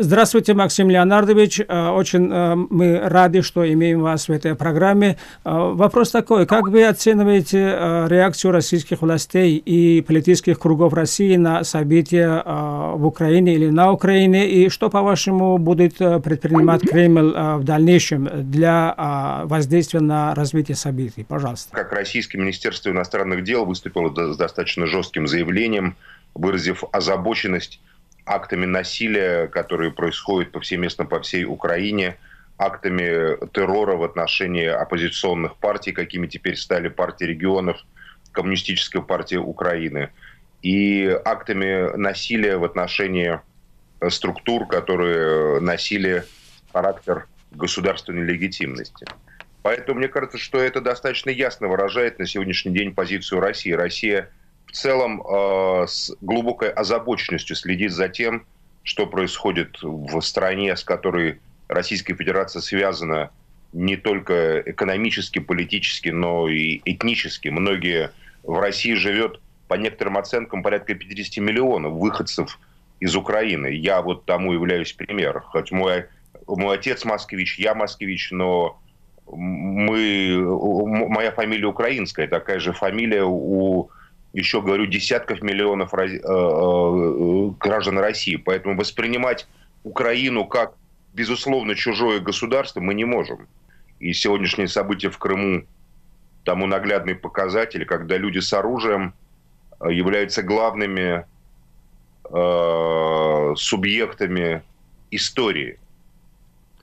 Здравствуйте, Максим Леонардович. Очень мы рады, что имеем вас в этой программе. Вопрос такой. Как вы оцениваете реакцию российских властей и политических кругов России на события в Украине или на Украине? И что, по-вашему, будет предпринимать Кремль в дальнейшем для воздействия на развитие событий? Пожалуйста. Как российское Министерство иностранных дел выступило с достаточно жестким заявлением, выразив озабоченность актами насилия, которые происходят повсеместно по всей Украине, актами террора в отношении оппозиционных партий, какими теперь стали партии регионов, Коммунистическая партия Украины, и актами насилия в отношении структур, которые носили характер государственной легитимности. Поэтому мне кажется, что это достаточно ясно выражает на сегодняшний день позицию России. Россия в целом с глубокой озабоченностью следит за тем, что происходит в стране, с которой Российская Федерация связана не только экономически, политически, но и этнически. Многие в России живет, по некоторым оценкам, порядка 50 миллионов выходцев из Украины. Я вот тому являюсь примером. Хоть мой отец москвич, я москвич, но моя фамилия украинская, такая же фамилия у, еще говорю, десятков миллионов граждан России. Поэтому воспринимать Украину как, безусловно, чужое государство мы не можем. И сегодняшние события в Крыму тому наглядный показатель, когда люди с оружием являются главными субъектами истории.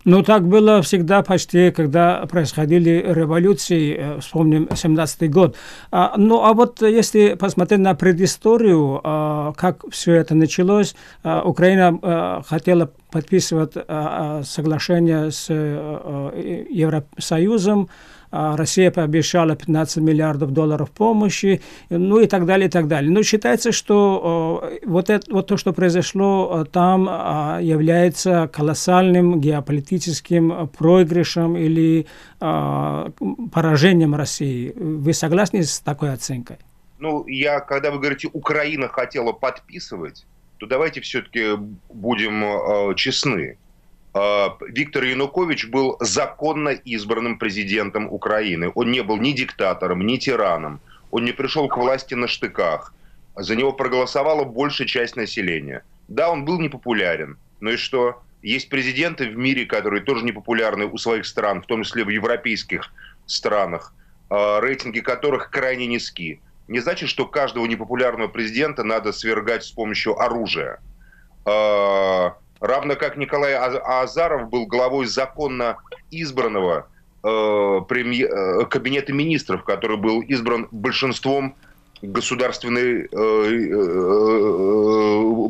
Ну, так было всегда почти, когда происходили революции, вспомним 17-й год. Ну, а вот если посмотреть на предысторию, как все это началось, Украина хотела подписывать соглашение с Евросоюзом, Россия пообещала 15 миллиардов долларов помощи, ну и так далее, и так далее. Но считается, что вот то, что произошло там, является колоссальным геополитическим проигрышем или поражением России. Вы согласны с такой оценкой? Ну, когда вы говорите, Украина хотела подписывать, то давайте все-таки будем честны. Виктор Янукович был законно избранным президентом Украины. Он не был ни диктатором, ни тираном. Он не пришел к власти на штыках. За него проголосовала большая часть населения. Да, он был непопулярен. Но и что? Есть президенты в мире, которые тоже непопулярны у своих стран, в том числе в европейских странах, рейтинги которых крайне низки. Не значит, что каждого непопулярного президента надо свергать с помощью оружия. Равно как Николай Азаров был главой законно избранного кабинета министров, который был избран большинством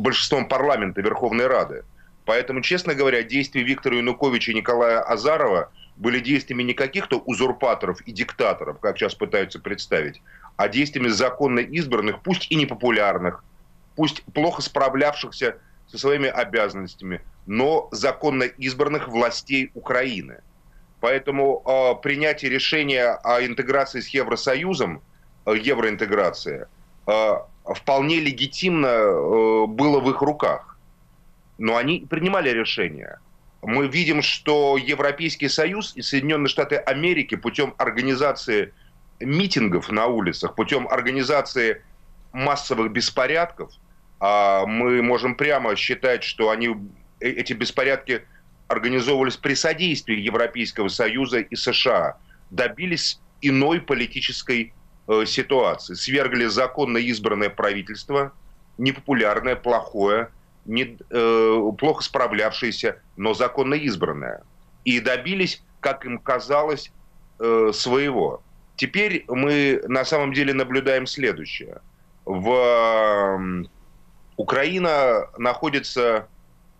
большинством парламента Верховной Рады. Поэтому, честно говоря, действия Виктора Януковича и Николая Азарова были действиями не каких-то узурпаторов и диктаторов, как сейчас пытаются представить, а действиями законно избранных, пусть и непопулярных, пусть плохо справлявшихся со своими обязанностями, но законно избранных властей Украины. Поэтому принятие решения о интеграции с Евросоюзом, евроинтеграция, вполне легитимно было в их руках. Но они принимали решение. Мы видим, что Европейский Союз и Соединенные Штаты Америки путем организации митингов на улицах, путем организации массовых беспорядков, мы можем прямо считать, что эти беспорядки организовывались при содействии Европейского Союза и США, добились иной политической ситуации. Свергли законно избранное правительство, непопулярное, плохое, плохо справлявшееся, но законно избранное. И добились, как им казалось, своего. Теперь мы на самом деле наблюдаем следующее. Украина находится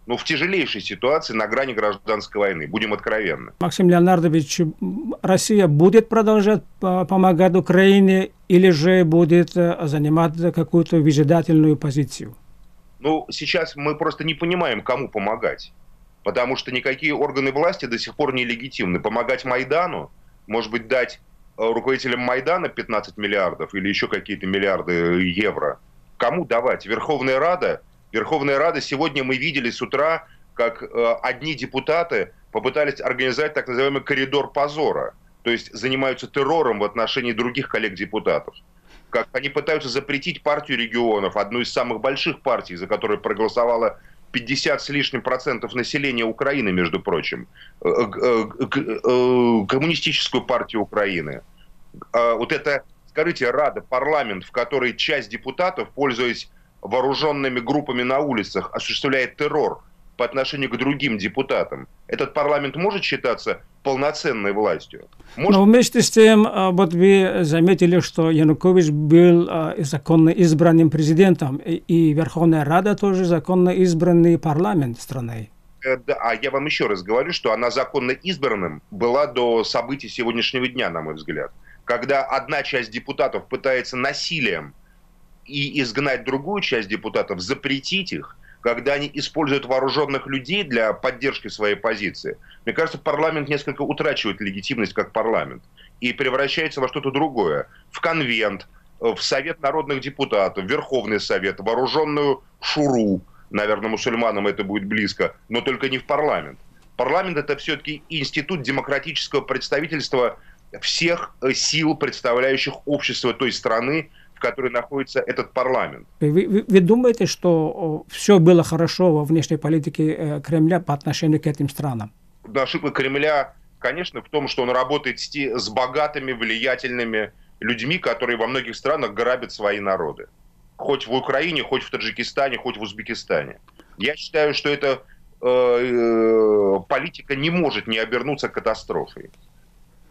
в тяжелейшей ситуации на грани гражданской войны. Будем откровенны. Максим Леонардович, Россия будет продолжать помогать Украине или же будет занимать какую-то выжидательную позицию? Ну, сейчас мы просто не понимаем, кому помогать. Потому что никакие органы власти до сих пор не легитимны. Помогать Майдану, может быть, дать руководителям Майдана 15 миллиардов или еще какие-то миллиарды евро. Кому давать? Верховная Рада? Верховная Рада сегодня мы видели с утра, как одни депутаты попытались организовать так называемый коридор позора, то есть занимаются террором в отношении других коллег-депутатов. Как они пытаются запретить партию регионов, одну из самых больших партий, за которую проголосовало 50 с лишним процентов населения Украины, между прочим, коммунистическую партию Украины. Вот это, скажите, Рада, парламент, в который часть депутатов, пользуясь вооруженными группами на улицах, осуществляет террор по отношению к другим депутатам. Этот парламент может считаться полноценной властью? Но вместе с тем, вот вы заметили, что Янукович был законно избранным президентом, и Верховная Рада тоже законно избранный парламент страны. Да, а я вам еще раз говорю, что она законно избранным была до событий сегодняшнего дня, на мой взгляд. Когда одна часть депутатов пытается насилием и изгнать другую часть депутатов, запретить их, когда они используют вооруженных людей для поддержки своей позиции, мне кажется, парламент несколько утрачивает легитимность как парламент и превращается во что-то другое. В конвент, в Совет народных депутатов, в Верховный Совет, вооруженную шуру. Наверное, мусульманам это будет близко, но только не в парламент. Парламент — это все-таки институт демократического представительства всех сил, представляющих общество той страны, в которой находится этот парламент. Вы думаете, что все было хорошо во внешней политике Кремля по отношению к этим странам? Ошибка Кремля, конечно, в том, что он работает с богатыми, влиятельными людьми, которые во многих странах грабят свои народы. Хоть в Украине, хоть в Таджикистане, хоть в Узбекистане. Я считаю, что эта политика не может не обернуться катастрофой.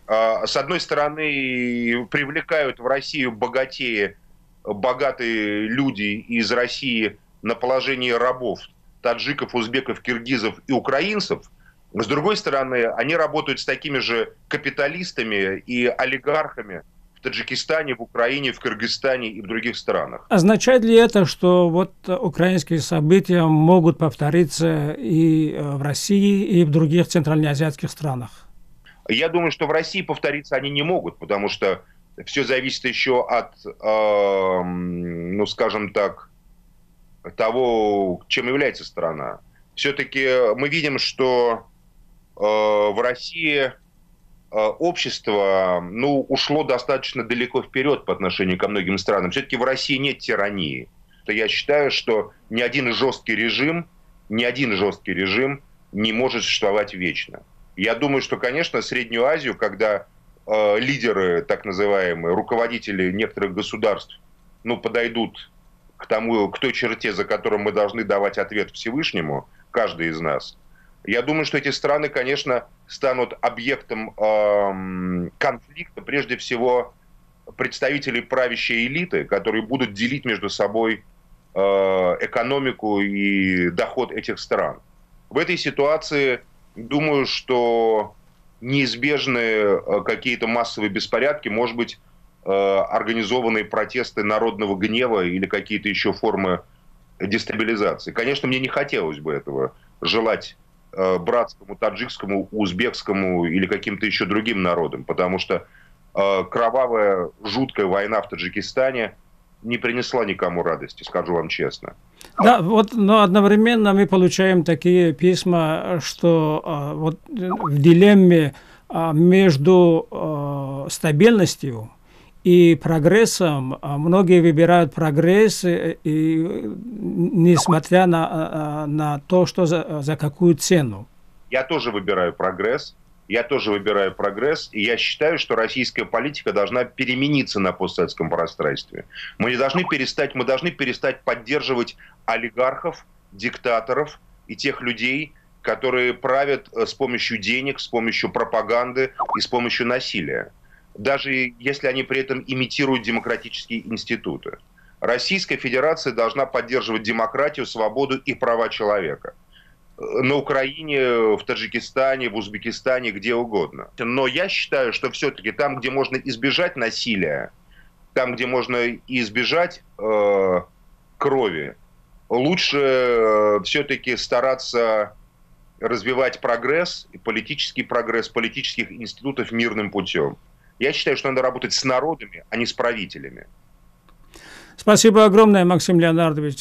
С одной стороны, привлекают в Россию богатые люди из России на положении рабов, таджиков, узбеков, киргизов и украинцев. С другой стороны, они работают с такими же капиталистами и олигархами в Таджикистане, в Украине, в Кыргызстане и в других странах. Означает ли это, что вот украинские события могут повториться и в России, и в других центральноазиатских странах? Я думаю, что в России повториться они не могут, потому что все зависит еще от, ну, скажем так, того, чем является страна. Все-таки мы видим, что в России общество, ну, ушло достаточно далеко вперед по отношению ко многим странам. Все-таки в России нет тирании. Я считаю, что ни один жесткий режим не может существовать вечно. Я думаю, что, конечно, Среднюю Азию, когда лидеры, так называемые, руководители некоторых государств, ну, подойдут к той черте, за которой мы должны давать ответ Всевышнему, каждый из нас, я думаю, что эти страны, конечно, станут объектом конфликта, прежде всего, представителей правящей элиты, которые будут делить между собой экономику и доход этих стран. В этой ситуации, думаю, что неизбежны какие-то массовые беспорядки, может быть, организованные протесты народного гнева или какие-то еще формы дестабилизации. Конечно, мне не хотелось бы этого желать братскому, таджикскому, узбекскому или каким-то еще другим народам, потому что кровавая, жуткая война в Таджикистане не принесла никому радости, скажу вам честно. Да, вот, но одновременно мы получаем такие письма, что вот в дилемме между стабильностью и прогрессом многие выбирают прогресс, и, несмотря на то, что за какую цену. Я тоже выбираю прогресс. И я считаю, что российская политика должна перемениться на постсоветском пространстве. Мы должны перестать поддерживать олигархов, диктаторов и тех людей, которые правят с помощью денег, с помощью пропаганды и с помощью насилия. Даже если они при этом имитируют демократические институты. Российская Федерация должна поддерживать демократию, свободу и права человека. На Украине, в Таджикистане, в Узбекистане, где угодно. Но я считаю, что все-таки там, где можно избежать насилия, там, где можно избежать крови, лучше все-таки стараться развивать прогресс, политических институтов мирным путем. Я считаю, что надо работать с народами, а не с правителями. Спасибо огромное, Максим Леонардович.